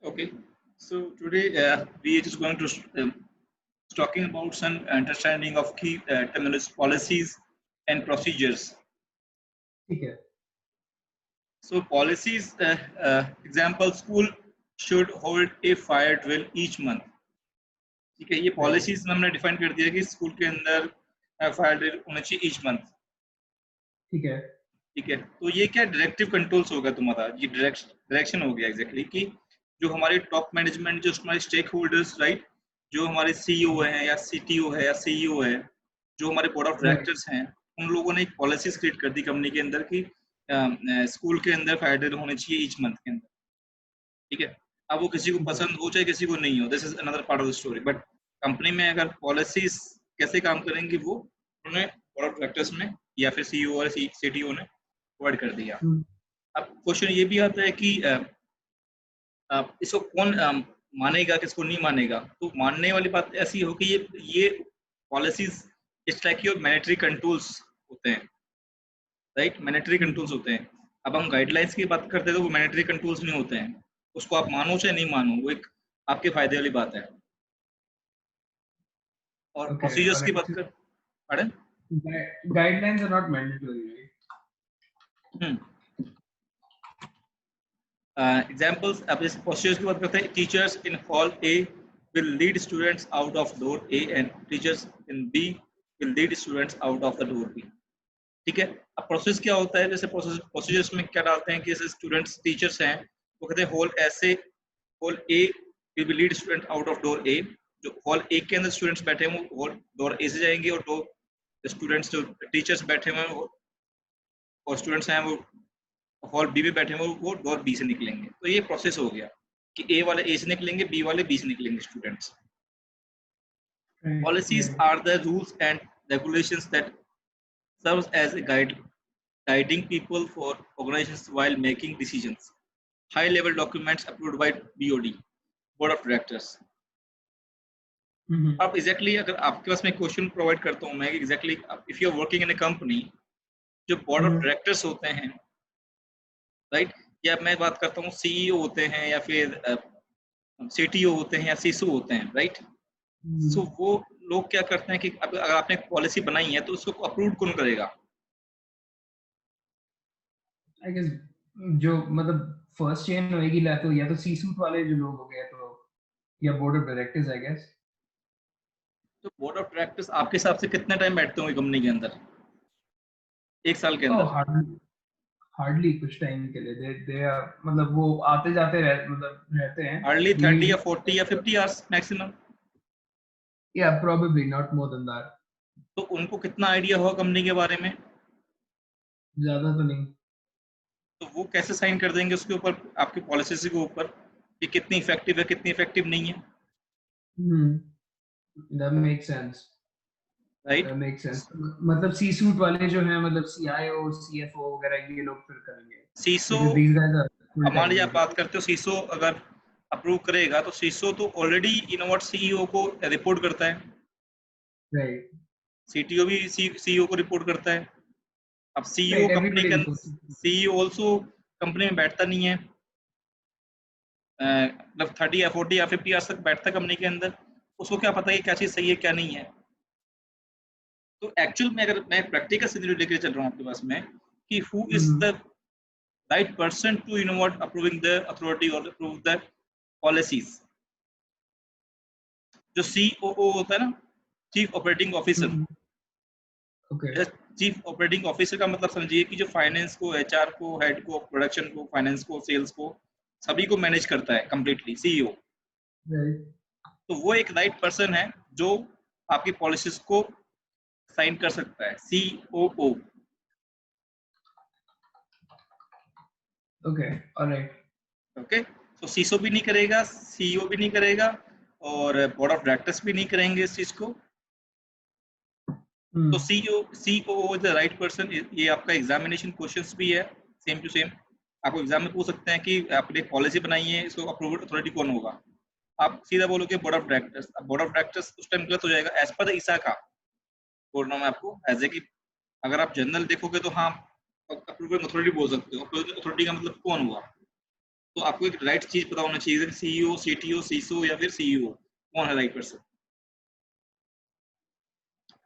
Okay, so today we are just going to talking about some understanding of key terminals, policies, and procedures. ठीक है. So policies, example, school should hold a fire drill each month. ठीक है, ये Right. policies में हमने define कर दिया कि स्कूल के अंदर fire drill होना चाहिए each month. ठीक है. ठीक है, तो ये क्या डायरेक्टिव कंट्रोल्स होगा तुम्हारा, ये डायरेक्शन हो गया एग्जैक्टली कि जो हमारे टॉप मैनेजमेंट, जो हमारे स्टेक होल्डर्स, राइट, जो हमारे सीईओ हैं या सीटीओ है या सीईओ है, जो हमारे बोर्ड ऑफ Right. डायरेक्टर्स हैं, उन लोगों ने एक पॉलिसीज क्रिएट कर दी कंपनी के अंदर कि स्कूल के अंदर फायर ड्रिल होने चाहिए ईच मंथ के अंदर. ठीक है, अब वो किसी को ठीक है. पसंद हो चाहे किसी को नहीं हो, this is another part of the story. But company में अगर पॉलिसीज कैसे काम करेंगी वो उन्होंने बोर्ड ऑफ डायरेक्टर्स में या फिर सीईओ और सीटीओ ने प्रोवाइड कर दिया. अब क्वेश्चन ये भी आता है कि इसको कौन मानेगा, किसको नहीं मानेगा. तो मानने वाली बात ऐसी हो कि ये policies it's like your mandatory controls होते हैं, राइट, मैनेटरी कंट्रोल्स होते हैं. अब हम गाइडलाइंस की बात करते हैं तो वो मैनेटरी कंट्रोल्स नहीं होते हैं, उसको आप मानो चाहे नहीं मानो, वो एक आपके फायदे वाली बात है. और Okay. प्रोसीजर्स की Alright. बात कर, pardon? Guidelines are not mandatory, right? Examples, अब इस प्रोसीजर्स की बात करते हैं. Teachers in hall A will lead students out of door A and teachers in B will lead students out of the door B. ठीक है, अब process क्या होता है, जैसे प्रोसीजर्स में क्या डालते हैं कि जैसे स्टूडेंट्स टीचर्स हैं वो कहते हैं होल ऐसे, hall A will lead student out of door A. जो हॉल ए के अंदर स्टूडेंट्स बैठे हैं वो हॉल डोर ए से जाएंगे, और दो स्टूडेंट्स जो टीचर्स बैठे हुए हैं और स्टूडेंट्स हैं वो हॉल बी में बैठे हुए वो डोर बी से निकलेंगे. तो ये प्रोसेस हो गया कि ए वाले ए से निकलेंगे, बी वाले बी से निकलेंगे students. Right. Policies Right. are the rules and regulations that serves as a guiding people for organizations while making decisions. High level documents approved by BOD, Board of Directors. अब exactly अगर आपके पास में question provide करता हूं मैं, exactly if you are working in a company, जो board of directors होते हैं, राइट, या मैं बात करता हूँ सीईओ होते हैं या फिर सीटीओ होते हैं या सीसो होते हैं, राइट. सो वो लोग क्या करते हैं कि अगर आपने एक पॉलिसी बनाई है तो उसको अप्रूव कौन करेगा? I guess जो मतलब फर्स्ट चेन होएगी ला तो या तो सी सूट वाले जो लोग हो गए तो या board of directors I guess. तो बोर्ड ऑफ डायरेक्टर्स आपके हिसाब से कितना टाइम बैठते होंगे कंपनी के अंदर एक साल के अंदर? हार्डली कुछ टाइम के लिए दे मतलब वो आते जाते रहते हैं. हार्डली 30 या 40 या 50 hours maximum. Yeah, probably not more than that. तो उनको कितना आइडिया होगा कंपनी के बारे में? ज्यादा तो नहीं. तो वो कैसे साइन कर देंगे उसके ऊपर, आपकी पॉलिसी के ऊपर, कि कितनी इफेक्टिव है कितनी इफेक्टिव नहीं है? That makes sense. Right. That makes sense. मतलब सी सूट वाले जो हैं मतलब सीआईओ सीएफओ वगैरह ये लोग फिर करेंगे. सीसो, Because these guys are हमारे आप बात करते हो सीसो अगर अप्रूव करेगा तो सीसो तो ऑलरेडी इनोवर्ट सीईओ को रिपोर्ट करता है, राइट. सीटीओ भी सीईओ को रिपोर्ट करता है. अब सीईओ Right, कंपनी everybody के reports. सीईओ ऑल्सो कंपनी में बैठता नहीं है, मतलब 30 या 40 या 50 आवर्स तक बैठता है कंपनी के अंदर. उसको क्या पता है कि क्या चीज सही है क्या नहीं है? तो एक्चुअल में अगर मैं प्रैक्टिकल सिनेरियो लेकर चल रहा हूँ आपके पास में कि who is the right person to innovate approving the authority और अप्रूव द पॉलिसीज. जो सीओओ होता है ना, chief operating officer. Okay. Chief operating officer का मतलब समझिए कि जो फाइनेंस को, एचआर को, हेड को, प्रोडक्शन को, फाइनेंस को, सेल्स को, सभी को मैनेज करता है कंप्लीटली सीईओ. Right. तो वो एक राइट पर्सन है जो आपकी पॉलिसीज को साइन कर सकता है, COO. Okay. All right. Okay, तो सीसो भी नहीं करेगा, सीईओ भी नहीं करेगा, और बोर्ड ऑफ डायरेक्टर्स भी नहीं करेंगे इस चीज को. तो COO is the right person. ये आपका एग्जामिनेशन क्वेश्चंस भी है सेम टू सेम. आपको एग्जाम में पूछ सकते हैं कि आपने एक पॉलिसी बनाई है, इसको अप्रूव्ड अथॉरिटी कौन होगा? आप सीधा बोलोगे बोर्ड ऑफ डायरेक्टर्स. अब बोर्ड ऑफ डायरेक्टर्स उस टाइम गलत हो जाएगा एज पर द ईसा का. बोल रहा हूँ मैं आपको एज ए कि अगर आप जनरल देखोगे तो हाँ अप्रूविंग अथॉरिटी बोल सकते हो. अप्रूविंग अथॉरिटी का मतलब कौन हुआ? तो आपको एक राइट चीज पता होना चाहिए, सीईओ, सीटीओ, सीईसो या फिर सीईओ, कौन है राइट पर्सन।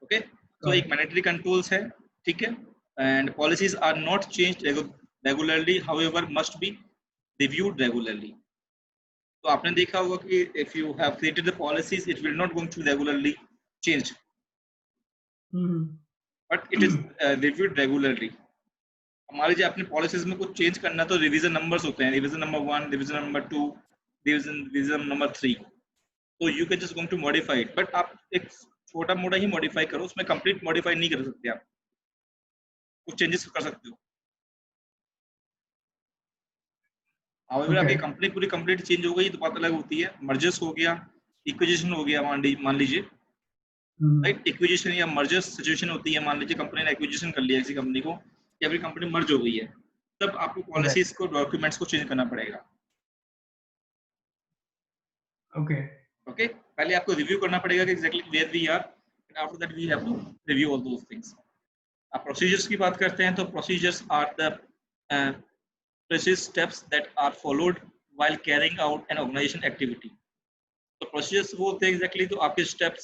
ओके, तो एक मैंडेटरी कंट्रोल्स है, ठीक है, and policies are not changed regularly, however must be reviewed regularly. तो आपने देखा होगा कि if you have created the policies it will not going to regularly change, but it is reviewed regularly. हमारे जो अपने पॉलिसीज में कुछ चेंज करना तो रिवीजन नंबर्स होते हैं, revision number 1, revision number 2, revision number 3, तो you can just going to modify it, but आप एक छोटा मोटा ही मॉडिफाई करो, उसमें कंप्लीट मॉडिफाई नहीं कर सकते, आप कुछ चेंजेस कर सकते हो। हाउएवर आपकी कंपनी पूरी कंप्लीट चेंज हो गई तो बात अलग होती है, मर्जर्स हो गया, इक्विजिशन हो गया, मान लीजिए राइट, इक्विजिशन या मर्जर्स सिचुएशन होती है, मान लीजिए कंपनी ने एक्विजिशन कर लिया किसी कंपनी को, या फिर कंपनी मर्ज हो गई है, तब आपको पॉलिसीज को, डॉक्यूमेंट्स को चेंज करना पड़ेगा। ओके, पहले आपको रिव्यू करना पड़ेगा कि exactly where we are, and after that we have to review all those things. अब प्रोसीजर्स की बात करते हैं, तो procedures are the precise steps that are followed while carrying out an organization activity। तो प्रोसीजर्स वो होते हैं एग्जैक्टली, तो आपके steps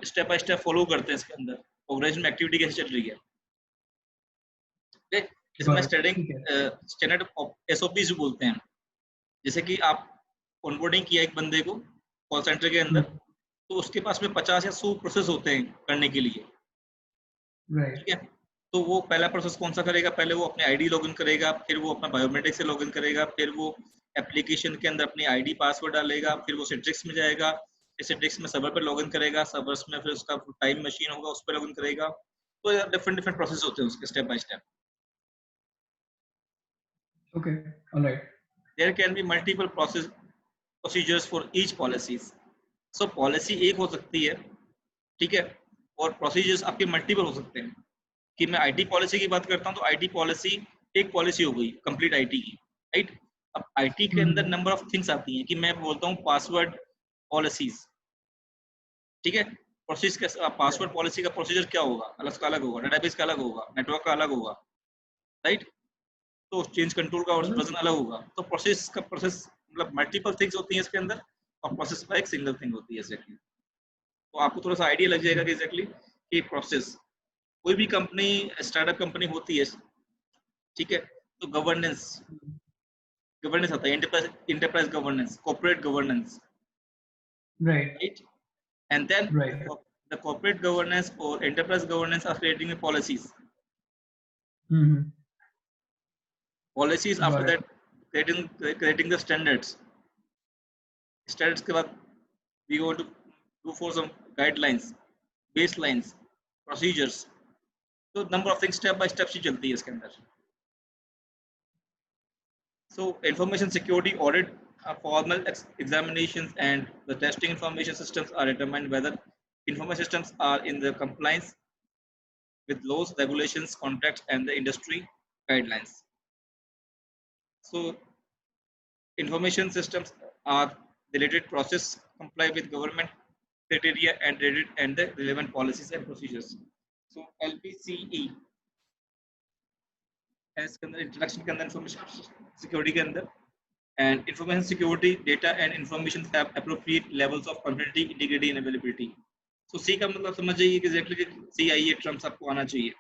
step by step follow करते हैं इसके अंदर, ऑर्गेनाइजेशन में एक्टिविटी कैसे चल रही है। इसमें स्टैंडर्ड एसओपीज बोलते हैं, जैसे कि आप ऑनबोर्डिंग किया एक बंदे को कॉल सेंटर के अंदर, तो उसके पास में 50 या 100 प्रोसेस होते हैं करने के लिए, ठीक है। तो वो पहला प्रोसेस कौन सा करेगा, पहले वो अपने आईडी लॉगिन करेगा, फिर वो अपना बायोमेट्रिक से लॉगिन करेगा, फिर वो एप्लीकेशन के अंदर अपनी आईडी पासवर्ड डालेगा, फिर वो सिट्रिक्स में जाएगा, सिट्रिक्स में सर्वर पर लॉगिन करेगा, सर्वर्स में फिर उसका टाइम मशीन होगा उस पर लॉगिन करेगा। तो डिफरेंट प्रोसेस होते हैं उसके step by step. Okay, alright. There can be multiple procedures for each policies. So policy एक हो सकती है, ठीक है, और प्रोसीजर्स आपके मल्टीपल हो सकते हैं। कि मैं आईटी पॉलिसी की बात करता हूं, तो आईटी पॉलिसी एक पॉलिसी हो गई कंप्लीट आईटी की, राइट। अब आईटी के अंदर नंबर ऑफ थिंग्स आती हैं, कि मैं बोलता हूं पासवर्ड पॉलिसीज, ठीक है। प्रोसेस का पासवर्ड पॉलिसी का प्रोसीजर क्या होगा, अलग का अलग होगा, डेटाबेस का अलग होगा, नेटवर्क का अलग होगा, राइट। तो चेंज कंट्रोल का वर्जन अलग होगा। तो प्रोसेस मतलब मल्टीपल थिंग्स होती हैं इसके अंदर, और प्रोसेस का एक सिंगल थिंग होती है एग्जैक्टली। तो आपको थोड़ा सा आइडिया लग जाएगा कि एग्जैक्टली कि प्रोसेस, कोई भी कंपनी स्टार्टअप कंपनी होती है, ठीक है, तो गवर्नेंस आता है, enterprise governance, corporate governance, right. And then the corporate governance or enterprise governance are creating the policies. Policies after that creating the standards के बाद we go to do for some guidelines, baselines, procedures. तो number of things step by step ही चलती है इसके अंदर। So information security audit, formal examinations and the testing information systems are determined whether information systems are in the compliance with laws, regulations, contracts and the industry guidelines. So information systems are the related process comply with government criteria and the relevant policies and procedures. So LPCE as के अंदर introduction के अंदर information security के अंदर, and information security data and information have appropriate levels of confidentiality, integrity and availability. So C का मतलब समझ जाइए कि एग्जैक्टली CIE टर्म्स आपको आना चाहिए।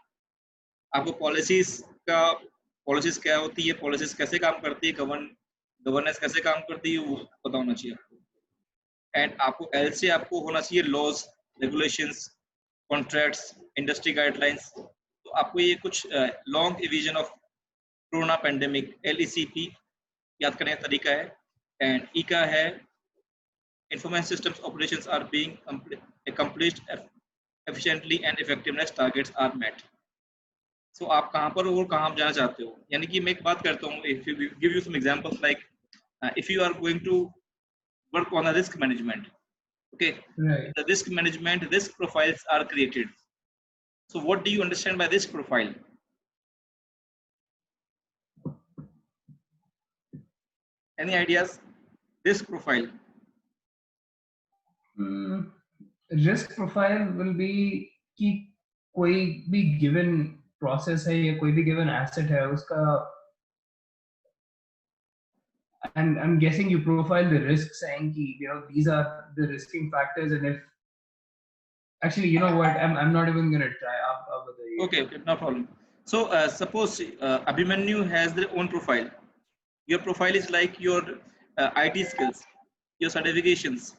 आपको पॉलिसीज क्या होती है, पॉलिसीज कैसे काम करती है, गवर्नेंस कैसे काम करती है, वो पता होना चाहिए आपको। एंड आपको L से आपको होना चाहिए laws, regulations, contracts, industry guidelines. तो आपको ये कुछ long division of corona pandemic LECP याद करने का तरीका है। एंड ई का है information systems operations are being accomplished efficiently and effectiveness targets are met. So आप कहाँ पर और कहाँ जाना चाहते हो, यानी कि मैं एक बात करता हूँ, if you give you some examples like if you are going to work on a risk management, okay, the risk management risk profiles are created. So what do you understand by risk profile? Any ideas? Risk profile. Risk profile will be कि कोई भी given process है या कोई भी given asset है, उसका and I'm guessing you profile the risks, saying ki, these are the risking factors, and if actually, you know what, I'm not even gonna try. आप बताइए. Okay, no problem. So suppose Abhimanyu has their own profile. Your profile is like your IT skills, your certifications,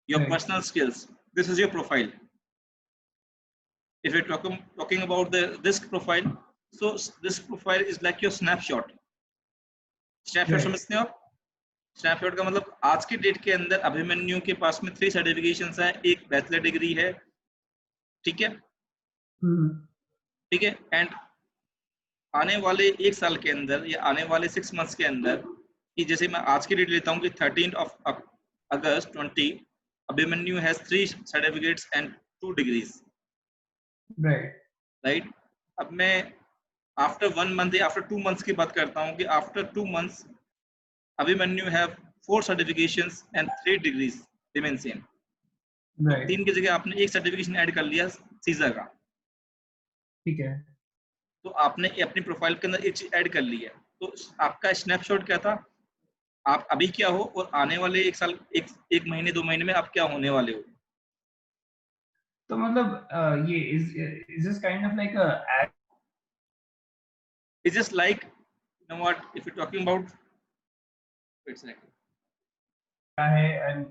your Right. personal skills. This is your profile. If you're talking about the risk profile, so this profile is like your snapshot. Snapshot Right. समझते हो आप? Snapshot का मतलब आज के date के अंदर अभिमन्यु के पास में 3 सर्टिफिकेशंस हैं, एक बैचलर डिग्री है, ठीक है, ठीक है, एंड आने वाले 1 साल के अंदर या आने वाले 6 मंथ्स के अंदर, कि जैसे मैं आज की डेट लेता हूँ कि 13 अगस्त 20, Abhimanyu has 3 certificates and 2 degrees, right. अब मैं आफ्टर 1 मंथ या आफ्टर 2 मंथ्स की बात करता हूँ कि after 2 months Abhimanyu have 4 certifications and 3 degrees remain same. तो 3 की जगह आपने एक सर्टिफिकेशन ऐड कर लिया सीजा का, ठीक है, तो आपने अपनी प्रोफाइल के अंदर एक चीज ऐड कर ली है. तो आपका स्नैपशॉट क्या था, आप अभी क्या हो और आने वाले 1 साल, एक महीने 2 महीने में आप क्या होने वाले हो. तो मतलब ये is this kind of like a It's just like, you know what, if you're talking about, it's like है and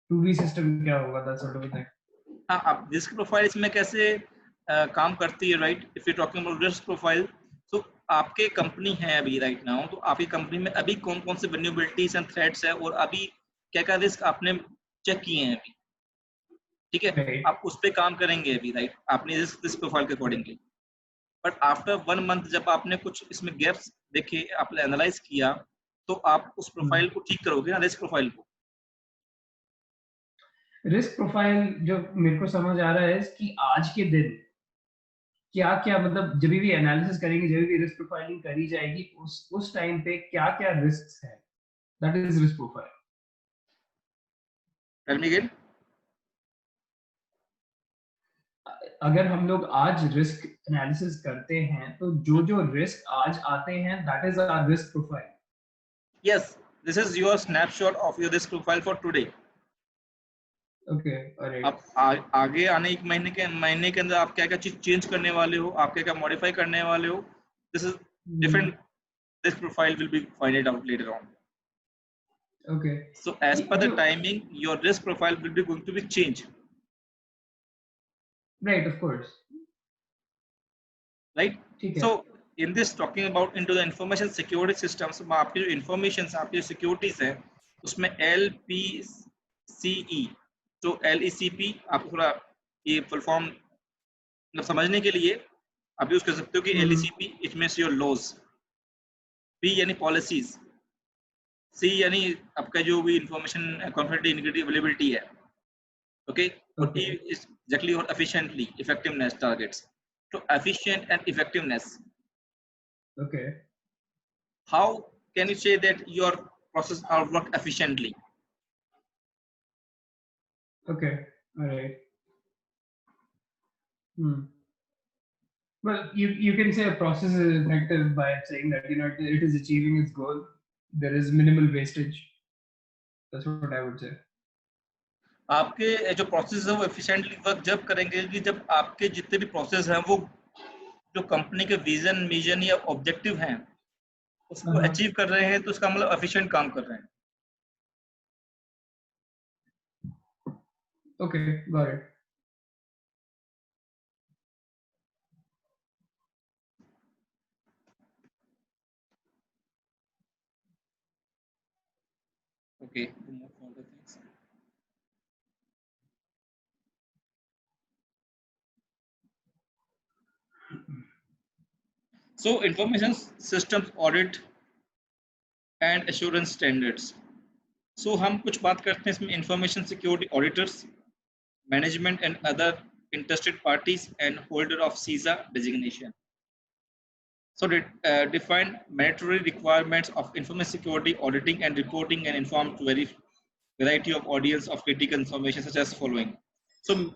2V सिस्टम क्या होगा, that sort of thing. हाँ, आप रिस्क प्रोफाइल इसमें कैसे काम करती है, right. If you talking about risk profile, तो आपके कंपनी है अभी राइट नाउ, तो आपकी कंपनी में अभी कौन कौन से वल्नरेबिलिटीज एंड थ्रेट्स है और अभी क्या क्या रिस्क आपने चेक किए हैं अभी, ठीक है, Right. आप उस पर काम करेंगे अभी, राइट, आपने रिस्क प्रोफाइल के अकॉर्डिंगली. बट आफ्टर 1 मंथ जब आपने कुछ इसमें गैप्स देखे, आपने एनालाइज किया, तो आप उस प्रोफाइल को ठीक करोगे ना, रिस्क प्रोफाइल को. रिस्क प्रोफाइल जो मेरे को समझ आ रहा है कि आज के दिन क्या क्या, मतलब जब भी एनालिसिस करेंगे, जब भी रिस्क प्रोफाइलिंग करी जाएगी, उस टाइम पे क्या क्या रिस्क्स है, that is risk profile. Tell me again. अगर हम लोग आज रिस्क एनालिसिस करते हैं तो जो जो रिस्क आज आते हैं, that is our risk profile. Yes, this is your snapshot of your risk profile for today. Okay, alright. अब आगे आने एक महीने के अंदर आप क्या क्या चीज चेंज करने वाले हो, आप क्या क्या मॉडिफाई करने वाले हो, this is different. This profile will be find it out later on. Okay, So as per the timing, your risk profile will be going to be changed, right, of course. right? ठीक है. So in this talking about into the information security systems, में आपकी जो informations, आपकी जो securities है, उसमें LPCE, तो LECP, आप थोड़ा ये फुल फॉर्म समझने के लिए आप यूज कर सकते हो कि LECP it means your laws, P यानी पॉलिसीज, C यानी आपका जो भी इंफॉर्मेशन कॉन्फिडेंशियलिटी अवेलेबिलिटी है, ओके, और E इज एग्जैक्टली और एफिशिएंटली इफेक्टिवनेस टारगेट्स. तो efficient and effectiveness, okay, how can you say that your process are work efficiently? Okay, alright. Well, you can say a process is effective by saying that it is achieving its goal. There is minimal wastage. That's what I would say. आपके जो process है वो efficiently work जब करेंगे कि जब आपके जितने भी प्रोसेस हैं वो जो कंपनी के विजन, मिशन या ऑब्जेक्टिव हैं उसको अचीव कर रहे हैं, तो उसका मतलब एफिशिएंट काम कर रहे हैं. Okay, got it. Okay, move on to things. So information systems audit and assurance standards. So हम कुछ बात करते हैं इसमें information security auditors, management and other interested parties and holder of CISA designation. So define mandatory requirements of information security auditing and reporting and inform to variety of audience of critical information such as following. So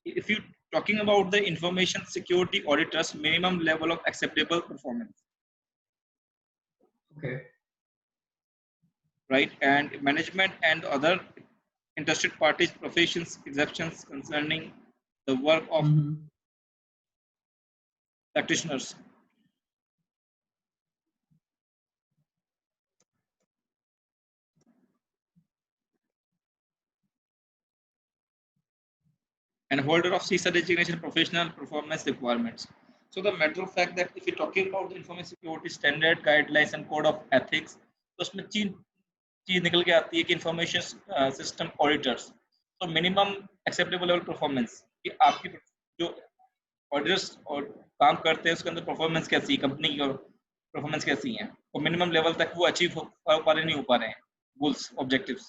if you talking about the information security auditors, minimum level of acceptable performance. Okay. right? And management and other interested parties, professions, exceptions concerning the work of practitioners. And holder of CISA designation professional performance requirements. So the matter of fact that if you're talking about the information security standard guidelines and code of ethics, तो उसमें चीज निकल के आती है कि information system auditors, तो minimum acceptable level performance कि आपकी जो ऑडिटर्स और काम करते हैं उसके अंदर परफॉर्मेंस कैसी है, कंपनी की और परफॉर्मेंस कैसी है, और मिनिमम लेवल तक वो अचीव हो पा रहे नहीं हो पा रहे हैं goals objectives.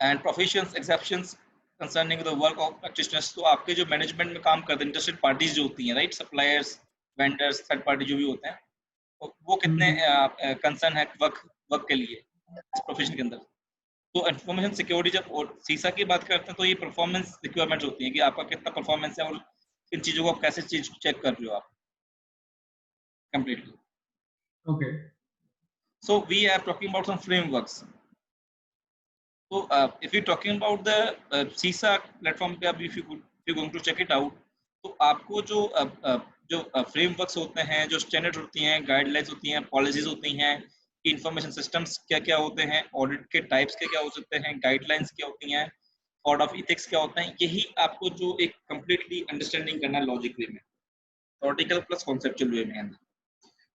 And professions exceptions concerning the work of practitioners, तो आपके जो मैनेजमेंट में काम करते हैं इंटरेस्टेड पार्टीज जो होती हैं, right, suppliers, vendors, third party जो भी होते हैं, वो कितने कंसर्न है वर्क के लिए इस प्रोफेशन के अंदर. तो इंफॉर्मेशन सिक्योरिटी जब सीसा की बात करते हैं तो ये परफॉर्मेंस रिक्वायरमेंट्स होती हैं कि आपका कितना परफॉर्मेंस है और इन चीजों को आप कैसे चीज चेक कर रहे हो आप completely. Okay, so we are talking about some frameworks. So if you're talking about the CISA platform पे, if you're going to check it out, तो आपको जो फ्रेमवर्क्स होते हैं, जो स्टैंडर्ड होती हैं, गाइडलाइंस होती हैं, पॉलिसीज होती हैं, इंफॉर्मेशन सिस्टम्स क्या क्या होते हैं, ऑडिट के टाइप्स क्या क्या हो सकते हैं, गाइडलाइंस क्या होती हैं, कोड ऑफ इथिक्स क्या होता है, यही आपको जो एक कंप्लीटली अंडरस्टैंडिंग करना है लॉजिक वे में, थ्योरेटिकल प्लस कॉन्सेप्चुअल वे में.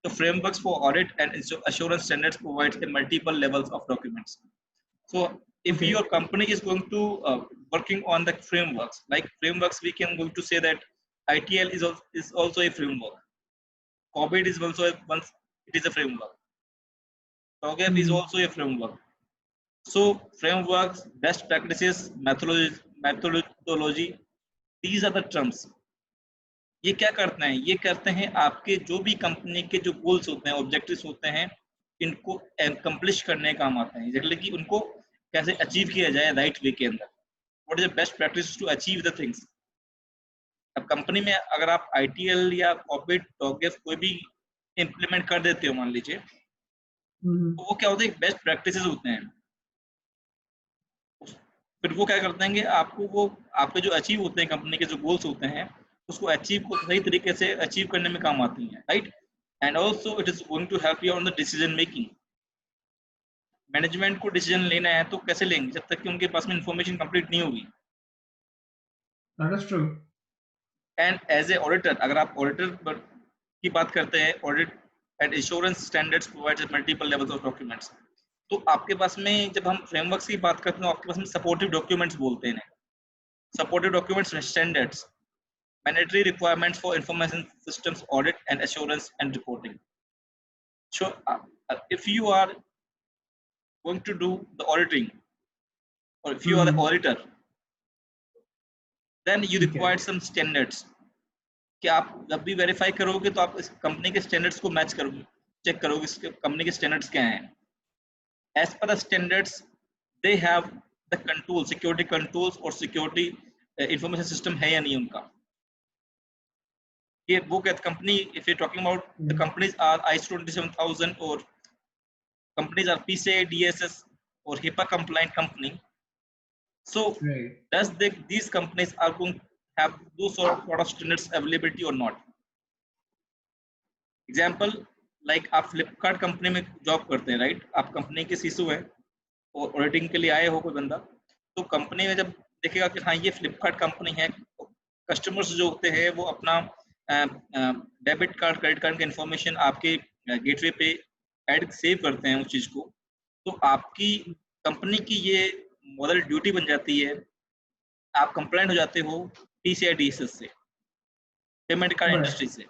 The frameworks for audit and assurance standards provides the multiple levels of documents. So if your company is going to working on the frameworks, like frameworks, we can going to say that ITL is also a framework. COVID is also it is a framework. TOGAF is also a framework. So frameworks, best practices, methodology, these are the terms. ये क्या करते हैं? ये करते हैं आपके जो भी कंपनी के जो गोल्स होते हैं, ऑब्जेक्टिव्स होते हैं, इनको अकम्प्लिश करने का काम आते हैं, जैसे कि उनको कैसे अचीव किया जाए राइट वे के अंदर. What is the best practice to achieve the things. अब कंपनी में अगर आप ITL या कॉर्पोरेट टॉगेफ कोई भी इंप्लीमेंट कर देते हो मान लीजिए, तो वो क्या होता है, बेस्ट प्रैक्टिसेस होते हैं. फिर वो क्या करते हैं कि आपको वो आपके जो अचीव होते हैं, कंपनी के जो गोल्स होते हैं, उसको अचीव को सही तरीके से अचीव करने में काम आती हैं, right. And also it is going to help you on the decision making. Management को डिसीजन लेना है तो कैसे लेंगे जब तक कि उनके पास में इंफॉर्मेशन कंप्लीट नहीं होगी. That is true. And as a auditor, अगर आप ऑडिटर की बात करते हैं, audit and insurance standards provides multiple levels of documents, तो आपके पास में जब हम फ्रेमवर्क्स की बात करते हैं, आपके पास में सपोर्टिव डॉक्यूमेंट्स बोलते हैं. Supportive documents standards, mandatory requirements for information systems audit and assurance and reporting. So if you are going to do the auditing, or if you are the auditor, then you require some standards कि आप जब भी verify करोगे तो आप इस company के standards को मैच करोगे, चेक करोगे इसके कंपनी के स्टैंडर्ड्स क्या हैं. As per the standards they have the control, security controls और सिक्योरिटी इंफॉर्मेशन सिस्टम है या नहीं उनका. ये वो कहते company, if you're talking about the companies are ISO 27000 or companies are PCI DSS or HIPAA compliant company, so does these companies are going to have those sort of standards availability or not. Example, like आप Flipkart company में job करते हैं, right, आप company के CISO हैं और auditing के लिए आए हो कोई बंदा, तो कंपनी में जब देखेगा कि हाँ ये फ्लिपकार्ट कंपनी है, कस्टमर्स जो होते हैं वो अपना डेबिट कार्ड, क्रेडिट कार्ड का इंफॉर्मेशन आपके गेटवे पे ऐड सेव करते हैं उस चीज को, तो आपकी कंपनी की ये मॉडल ड्यूटी बन जाती है, आप कंप्लाइंट हो जाते हो PCI DSS से, पेमेंट कार्ड इंडस्ट्री से.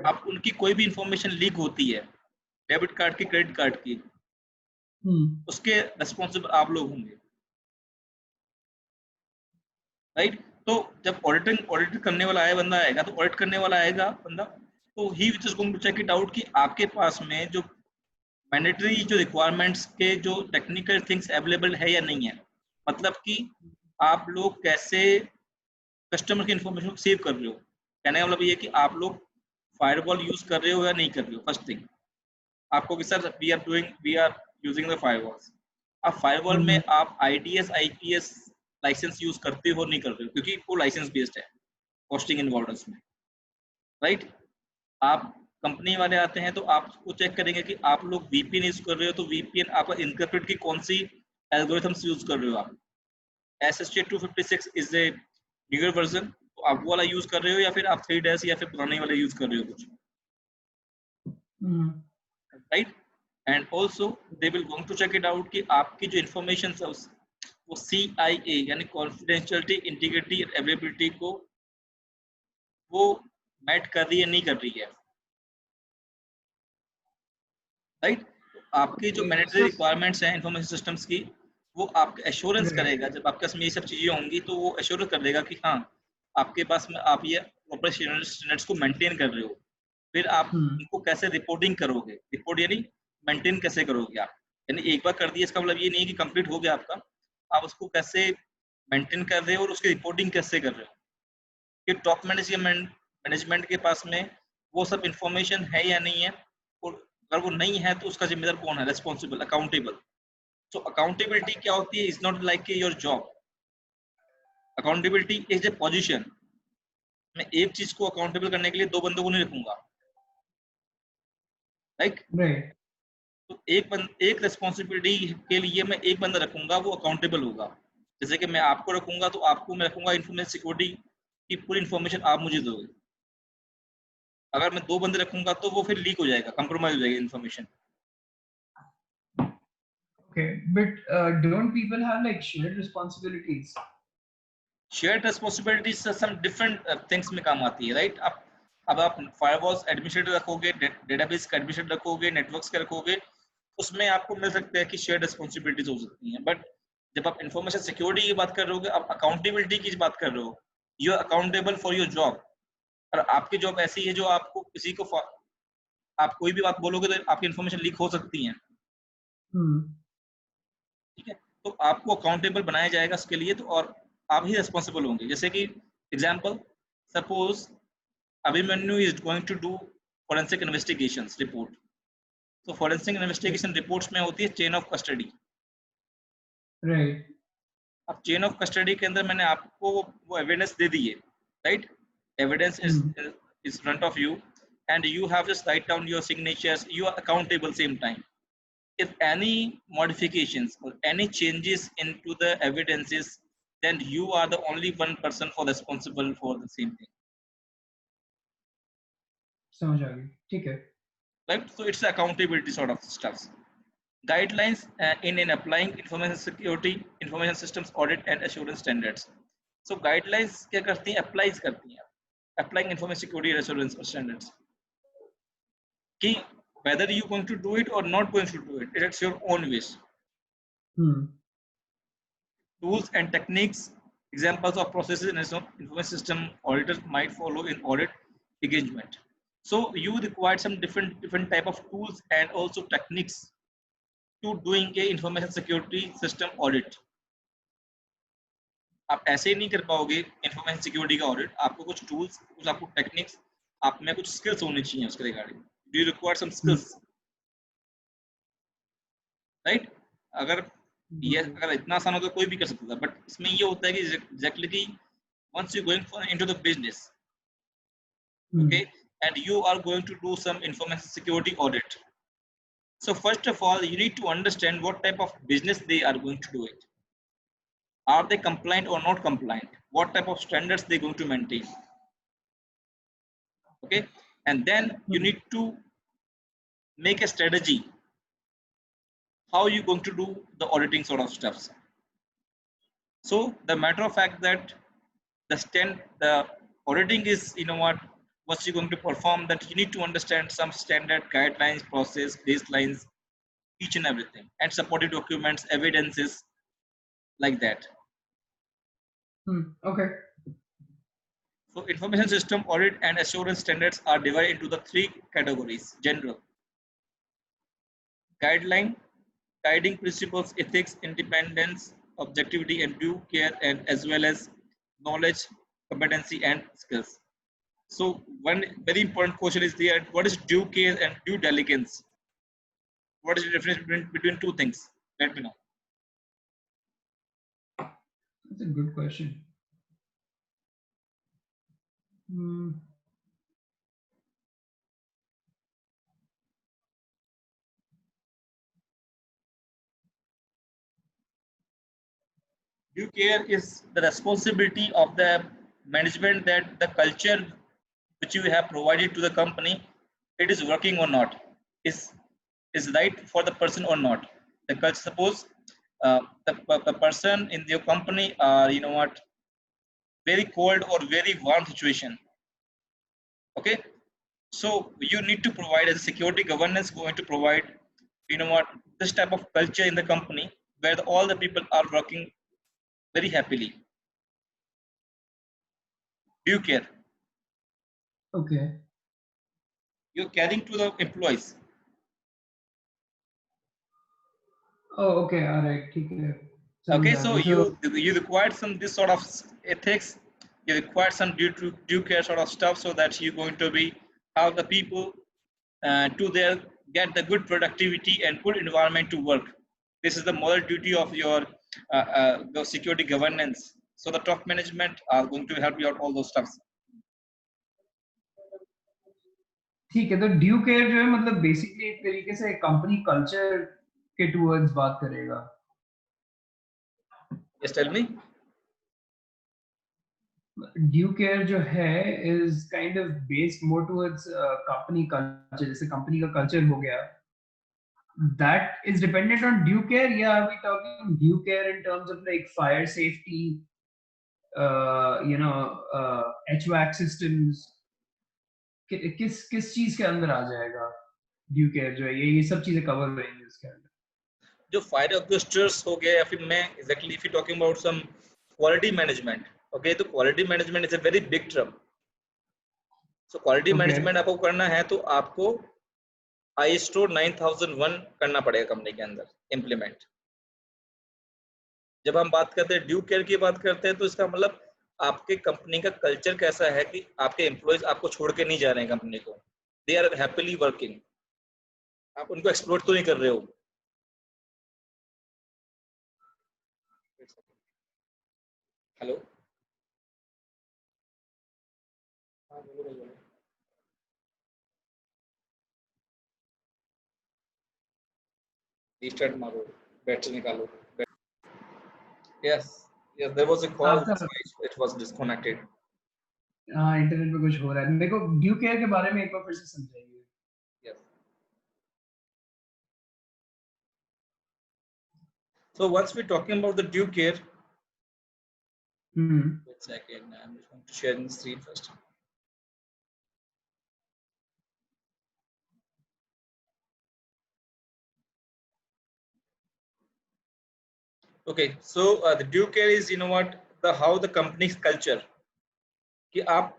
आप उनकी कोई भी इंफॉर्मेशन लीक होती है डेबिट कार्ड की, क्रेडिट कार्ड की, उसके रेस्पॉन्सिबल आप लोग होंगे, राइट. तो जब ऑडिट करने वाला आया बंदा आएगा, तो ऑडिट करने वाला आएगा बंदा, तो he which is going to check it out कि आपके पास में जो मैंडेटरी जो रिक्वायरमेंट्स के जो टेक्निकल थिंग्स अवेलेबल है या नहीं है. मतलब कि आप लोग कैसे कस्टमर की इंफॉर्मेशन को सेव कर रहे हो. कहने का मतलब ये है कि आप लोग फायरवॉल यूज कर रहे हो या नहीं कर रहे हो. फर्स्ट थिंग, आपको कि sir we are using the firewalls, अब फायरवॉल में आप IDS IPS लाइसेंस यूज करते हो नहीं कर रहे हो, क्योंकि वो लाइसेंस बेस्ड है होस्टिंग इन बॉर्डर्स में, राइट। आप कंपनी वाले आते हैं तो आपको चेक करेंगे कि आप लोग VPN यूज कर रहे हो, तो VPN आपका इनक्रिप्टेड की कौन सी एल्गोरिथम्स यूज कर रहे हो आप। SSH 256 is a newer version, तो आप वो वाला यूज कर रहे हो या फिर आप 3 या फिर पुराने वाले यूज कर रहे हो कुछ, right. And also they will going to check it out कि आपकी जो इन्फॉर्मेशन है वो CIA यानी कॉन्फिडेंशियलिटी, इंटीग्रिटी, अवेलेबिलिटी को वो मैट कर रही है नहीं कर रही है, राइट। आपकी जो मैंडेटरी रिक्वायरमेंट्स हैं इंफॉर्मेशन सिस्टम्स की, वो आपके एश्योरेंस करेगा, जब आपके पास में ये सब चीजें होंगी तो वो एश्योर कर देगा कि हाँ आपके पास में आप ये प्रॉपर स्टैंडर्ड्स को मेंटेन कर रहे हो। फिर आप उनको कैसे रिपोर्टिंग करोगे, रिपोर्ट यानी मेंटेन कैसे करोगे आप, यानी एक बार कर दिया इसका मतलब ये नहीं है कि कंप्लीट हो गया आपका, आप उसको कैसे मेंटेन कर रहे हो और उसकी रिपोर्टिंग कैसे कर रहे हो, कि टॉप मैनेजमेंट के पास में वो सब इंफॉर्मेशन है या नहीं है, और अगर वो नहीं है तो उसका जिम्मेदार कौन है, रेस्पॉन्सिबल, अकाउंटेबल। सो अकाउंटेबिलिटी क्या होती है, is not like your job, accountability is a position. मैं एक चीज को अकाउंटेबल करने के लिए 2 बंदों को नहीं रखूंगा, राइट। तो एक रेस्पॉन्सिबिलिटी के लिए मैं एक बंदा रखूंगा, वो अकाउंटेबल होगा। जैसे कि मैं आपको रखूंगा तो आपको मैं रखूंगा इंफॉर्मेशन सिक्योरिटी की पूरी इंफॉर्मेशन आप मुझे दोगे। अगर मैं 2 बंदे रखूंगा तो वो फिर लीक हो जाएगा, कंप्रोमाइज हो जाएगी information. Okay, but don't people have like shared responsibilities? Shared responsibilities some different things में काम आती है, राइट। अब आप फायरवॉल्स एडमिनिस्ट्रेटर रखोगे, डेटाबेस का एडमिनिस्ट्रेटर रखोगे, नेटवर्क्स का रखोगे, उसमें आपको मिल सकता है कि शेयर्ड रिस्पॉन्सिबिलिटीज हो सकती हैं। बट जब आप इंफॉर्मेशन सिक्योरिटी की बात कर रहे हो, आप अकाउंटेबिलिटी की बात कर रहे हो, you are accountable for your job. और आपकी जॉब ऐसी है जो आपको किसी को आप कोई भी बात बोलोगे तो आपकी इंफॉर्मेशन लीक हो सकती है, ठीक है। तो आपको अकाउंटेबल बनाया जाएगा उसके लिए, तो और आप ही रिस्पॉन्सिबल होंगे। जैसे कि example, suppose Abhimanyu is going to do forensic investigations report, तो फॉरेंसिक इन्वेस्टिगेशन रिपोर्ट्स में होती है चेन ऑफ कस्टडी, राइट। अब चेन ऑफ कस्टडी के अंदर मैंने आपको वो एविडेंस दे दी है, right. Evidence is front of you and you have just write down your signatures, you are accountable same time. If any modifications or any changes into the evidences, then you are the only one person for responsible for the same thing. समझ आ गई, ठीक है। Right? So it's accountability sort of stuff. Guidelines in applying information security, information systems audit and assurance standards. So guidelines क्या करती हैं? Applies करती हैं. Applying information security and assurance standards. कि whether you going to do it or not going to do it, it's your own wish. Tools and techniques, examples of processes in information system auditors might follow in audit engagement. So you require some different type of tools and also techniques to doing a information security system audit. आप ऐसे ही नहीं कर पाओगे information security का audit, आपको कुछ tools, कुछ आपको टेक्निक्स, आप में कुछ स्किल्स होनी चाहिए उसके रिगार्डिंग। Do you require some skills, right. अगर ये अगर इतना आसान होता तो कोई भी कर सकता था, बट इसमें ये होता है कि एग्जैक्टली कि once you're going into the business, okay, and you are going to do some information security audit, so first of all you need to understand what type of business they are going to do it, are they compliant or not compliant, what type of standards they're going to maintain, okay, and then you need to make a strategy how you going to do the auditing sort of stuff. So the matter of fact that the auditing is, you know what you're going to perform, that you need to understand some standard guidelines, process, baselines, each and everything, and supporting documents, evidences, like that. Okay. So information system audit and assurance standards are divided into the 3 categories: general, guideline, guiding principles, ethics, independence, objectivity and due care, and as well as knowledge, competency and skills. So one very important question is there: what is due care and due diligence? What is the difference between two things? Let me know. That's a good question. Due care is the responsibility of the management that the culture which you have provided to the company, it is working or not, is right for the person or not. The culture, suppose the person in your company are, you know what, very cold or very warm situation. Okay, so you need to provide, as a security governance going to provide, you know what, this type of culture in the company where all the people are working very happily. Do you care? Okay. You're caring to the employees. Oh, okay, all right, okay. Okay, so you required some this sort of ethics, you required some due care sort of stuff, so that you're going to be how the people to their get the good productivity and good environment to work. This is the moral duty of your the security governance. So the top management are going to help you out all those stuffs. ठीक है, तो due care जो है मतलब basically एक तरीके से company culture के टुवर्ड्स बात करेगा. Just tell me. Due care जो है is kind of based more towards company culture. जैसे कंपनी का कल्चर हो गया, that is dependent on due care. Yeah, are we talking due care in terms of like fire safety, HVAC systems? किस चीज के अंदर आ जाएगा ड्यू केयर जो है? ये सब चीजें कवर होंगी इसके अंदर. जो फायर एक्सटिंग्विशर्स हो गया, या फिर मैं exactly if you talking about some quality management. Okay, तो quality management is a very big term. So quality management आपको करना है तो आपको ISO 9001 करना पड़ेगा कंपनी के अंदर इम्प्लीमेंट. जब हम बात करते हैं ड्यू केयर की बात करते हैं, तो इसका मतलब आपके कंपनी का कल्चर कैसा है कि आपके एम्प्लॉयज आपको छोड़ के नहीं जा रहे हैं कंपनी को. They are happily working. आप उनको एक्सप्लोर तो नहीं कर रहे हो. हेलो, रीस्टार्ट मारो, बैटरी निकालो. Yes, there was a call. It was disconnected. हाँ, इंटरनेट पे कुछ हो रहा है. मेरे को ड्यू केयर के बारे में एक बार फिर से समझाइए. Yes. So once we're talking about the due care, wait a second, I'm just going to share the screen first. Okay, so the due care is, you know what, the how the company's culture कि आप